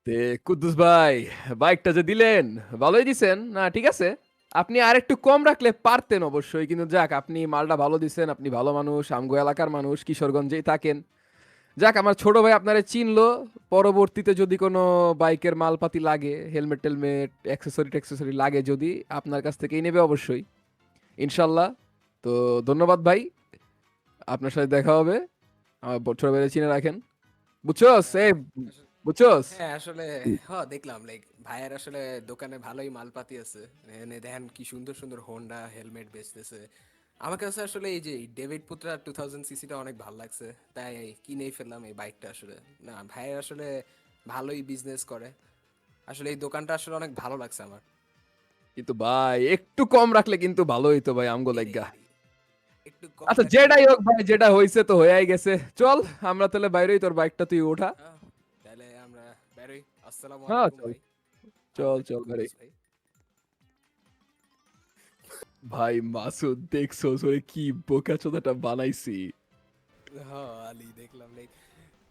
তে কুদ্দুস ভাই, বাইকটা যে দিলেন, ভালোই দিছেন। না ঠিক আছে। আপনি আরেকটু কম রাখলে পারতেন অবশ্যই। কিন্তু যাক আপনি মালটা ভালো দিছেন। আপনি ভালো মানুষ, আমগো এলাকার মানুষ, কিশোরগঞ্জেই থাকেন। যাক আমার ছোট ভাই আপনারে চিনলো। পরবর্তীতে যদি কোনো বাইকের মালপাতি লাগে, হেলমেট-টেলমেট, অ্যাক্সেসরি-ট্যাক্সেসরি লাগে যদি, আপনার কাছ থেকেই নেবে অবশ্যই। ইনশাআল্লাহ। তো ধন্যবাদ ভাই। আপনার সাথে দেখা হবে। আমার ছোট ভাইরে চিনে রাখেন। বুঝছস? হ্যাঁ, এই আসলে বুঝছস? হ্যাঁ, আসলে দেখলাম লাইক ভাইয়ের আসলে দোকানে ভালোই মালপাতি আছে। এনে দেখেন কি সুন্দর সুন্দর হোন্ডা হেলমেট বেচতেছে। আমার কাছে আসলে এই যে ডেভিড পুত্রা 2000 সিসিটা অনেক ভালো লাগছে, তাই কিনেই ফেললাম এই বাইকটা। আসলে না, ভাইয়ের আসলে ভালোই বিজনেস করে। আসলে এই দোকানটা আসলে অনেক ভালো লাগছে আমার। কিন্তু ভাই একটু কম রাখলে কিন্তু ভালো হইতো ভাই আমগো এরে লাইগ্গা। এরে একটু কম আচ্ছা রাখলে যেটাই হোক ভাই, যেটা হইছে তো হইয়াই গেছে। চল আমরা তাহলে বাইরেই, তোর বাইকটা তুই ওঠা। তাহলে আমরা বেরোই। আসসালামু হ্যাঁ আলাইকুম চল ভাই। ভালো চল থাকেন চল বাইরে। কুদ্দুস ভাই। ভাই মাসুদ দেখছোস ওরে কি বোকাচোদাটা বানাইছি। হ্যাঁ আলী, দেখলাম লাইক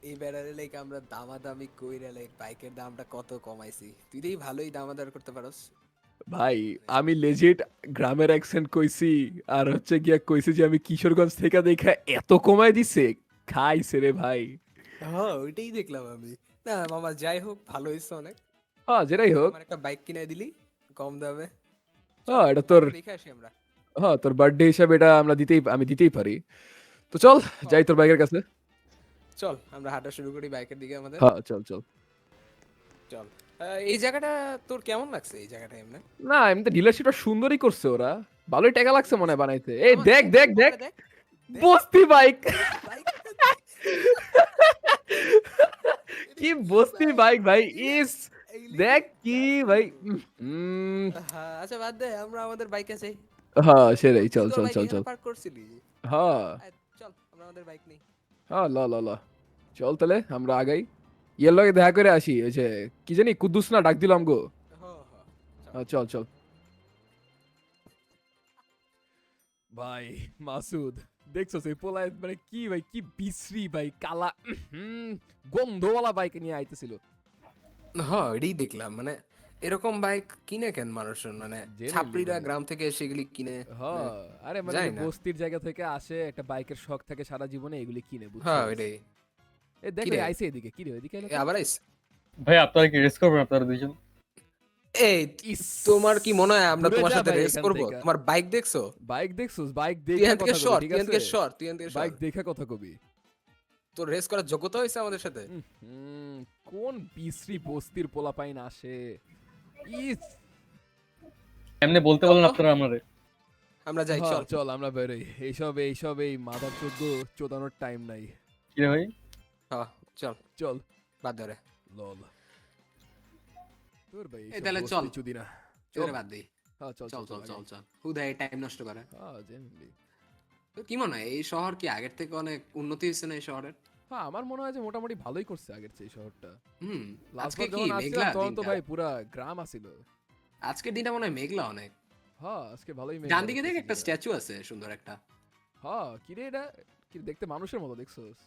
এই বেড়ারে লাইক আমরা দামাদামি কইরা লাইক বাইকের দামটা কত কমাইছি। তুই দেখি ভালোই দামাদার করতে পারস। ভাই আমি লেজিট গ্রামের অ্যাকসেন্ট কইছি, আর হচ্ছে গিয়া কইছি যে আমি কিশোরগঞ্জ থেকে দেখা এত কমাই দিছে। খাইছে রে ভাই। হ্যাঁ, ওইটাই দেখলাম আমি। না মামা, যাই হোক ভালো হয়েছে অনেক। হ্যাঁ যেটাই হোক। আমার একটা বাইক কিনে দিলি কম দামে। চল হ্যাঁ এটা তোর, বাইকটা দেখে আসি আমরা। হ্যাঁ তোর বার্থডে হিসাবে এটা আমি দিতেই পারি। তো চল হ্যাঁ, যাই তোর বাইকের কাছে। চল আমরা হাঁটা শুরু করি বাইকের দিকে আমাদের। হ্যাঁ চল চল। চল। এই জায়গাটা তোর কেমন লাগছে? এই জায়গাটা এমনি না এমনি ডিলারশিপটা সুন্দরই করছে ওরা। ভালোই টাকা লাগছে মনে হয় বানাইতে। এই মামা, দেখ দেখ দেখ দেখ, বাইকটা দেখ। দেখ বস্তি বাইক। বাইকটা দেখ। এটা কি কি বস্তি বাইক? বাইক ভাই। ইস এইলিগে দেখ কি দারুণ। ভাই। উম, হ্যাঁ, আচ্ছা বাদ দে, আমরা আমাদের বাইকে যাই। হ্যাঁ সেটাই, তুই চল তোর চল বাইক চল এখানে চল। পার্ক করছিলি। হ্যাঁ চল আমরা আমাদের বাইক নেই। হ্যাঁ ল ল ল, চল তাহলে আমরা আগাই। ইয়ের লগে দেখা করে আসি। ওই যে কি জানি কুদ্দুস না ডাক দিলাম গো। হ্যাঁ হ্যাঁ, চল। হ্যাঁ, চল চল। ভাই মাসুদ দেখছো সেই পোলায় মানে কি ভাই, কি বিশ্রী ভাই, কালা গন্ধওয়ালা বাইক নিয়ে আইতেছিল। হ্যাঁ, এটাই দেখলাম মানে এরকম বাইক কিনে কেন মানুষজন, মানে জেনুইনলি ছাপড়িরা ভাই। গ্রাম থেকে এসে এগুলি কিনে। মানে হ্যাঁ আরে মানে জানি যে না। বস্তির জায়গা থেকে আসে, একটা বাইকের শখ থাকে সারা জীবনে, এগুলি কিনে হ্যাঁ বুঝছোস। এটাই। এ দেখ কি ওই রে, আইসে এদিকে, কি রে ওইদিকে এলো কেন? আবার আইস। ভাই আপনারা কি রেস করবেন আপনারা দুইজন? এই, ইস, তোমার কি মনে হয় আমরা দূরে তোমার যা সাথে ভাই রেস এখান করব? থেকে। তোমার বাইক দেখছো? বাইক দেখছোস? বাইক তুই দেখে এখান থেকে কথা কবি সর, ঠিক তুই এখান আছে। থেকে সর, তুই এখান থেকে সর। বাইক দেখে কথা কবি। তোর রেস করার যোগ্যতা হয়েছে আমাদের সাথে? কোন বিশ্রী বস্তির পোলাপাইন আসে। ইস। এমনি বলতে চল বলেন তো, আপনারা আমারে। আমরা যাই, হ্যাঁ চল। চল আমরা বেরোই। এইসব এইসব এই মাদার চোদ্দ চোদানোর টাইম নাই। কি রে ভাই? হ্যাঁ চল, চল। বাদ ধরে। লল। তোর ভাই এই এইসব তাহলে চল, বস্তি চুদি না। চল। এবারে বাদ দিই। হ্যাঁ চল চল চল চল চল আগাই। চল চল, হুদাই টাইম নষ্ট করে। হ্যাঁ জেনুইনলি। তোর কি মনে হয় এই শহর কি আগের থেকে অনেক উন্নতি হয়েছে না এই শহরের? হ্যাঁ আমার মনে হয় যে মোটামুটি ভালোই করছে আগের চেয়ে এই শহরটা। হুম। আজকে লাস্টবার কি যখন আসছিলাম মেঘলা তখন তো দিনটা? ভাই পুরা গ্রাম আসিল। আজকের দিনটা মনে হয় মেঘলা অনেক। হ্যাঁ আজকে ভালোই ডান মেঘলা দিকে দেখ দেখতেছি একটা পুরা। স্ট্যাচু আছে সুন্দর একটা। হ্যাঁ কিরে এটা, কি দেখতে মানুষের মতো দেখছোস?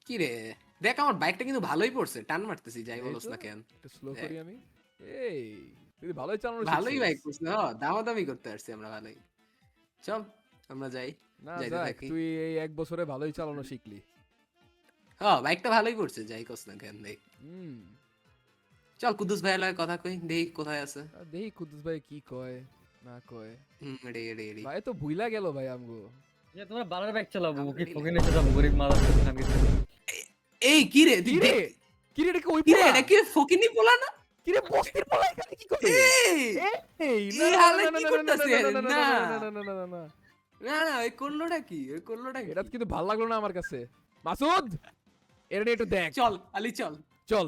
কি রে, দেখ আমার বাইকটা কিন্তু ভালোই পড়ছে, টান মারতেছি যাই এই বলস তো না কেন। একটু স্লো দেখ, করি আমি। এই তুই ভালোই চালানো ভালোই শিখছিস। বাইক পড়ছে। হ্যাঁ, দামাদামি করতে পারছি আমরা ভালোই। চল আমরা যাই, না যাইতে যাক, থাকি। তুই এই এক বছরে ভালোই চালানো শিখলি। হ্যাঁ বাইকটা ভালোই পড়ছে, যাই কস না কেন। দেখ, হুম। চল কুদ্দুস ভাইয়ের লাগে কথা কই, দেখি কোথায় আছে। আর দেখি কুদ্দুস ভাই কি কয় না কয়। এডি এডি এডি। ভাই তো ভুইলা গেল ভাই আমগো। যে তোমরা বালার বাইক চালাবো আমরা কি রিল্যাক্স। ফকিনে এসে যাবো গরিব মাদার নাকি? এই কি রে, তুই কি রে, দেখ। কি রে এটা কি ওই কি রে, পোলা? এটা কি ফকিনি পোলা না? কি রে বস্তির পোলা এখানে কি করে? এই এই না এই না হালে না না কি না না না করতেছে? না না না না না না না না না না না। না না, ওই করলোটা কি, ওই করলোটা কি? এটা কিন্তু ভাল লাগলো না আমার কাছে। মাসুদ, এটা নিয়ে একটু দেখ। চল আলি চল। চল।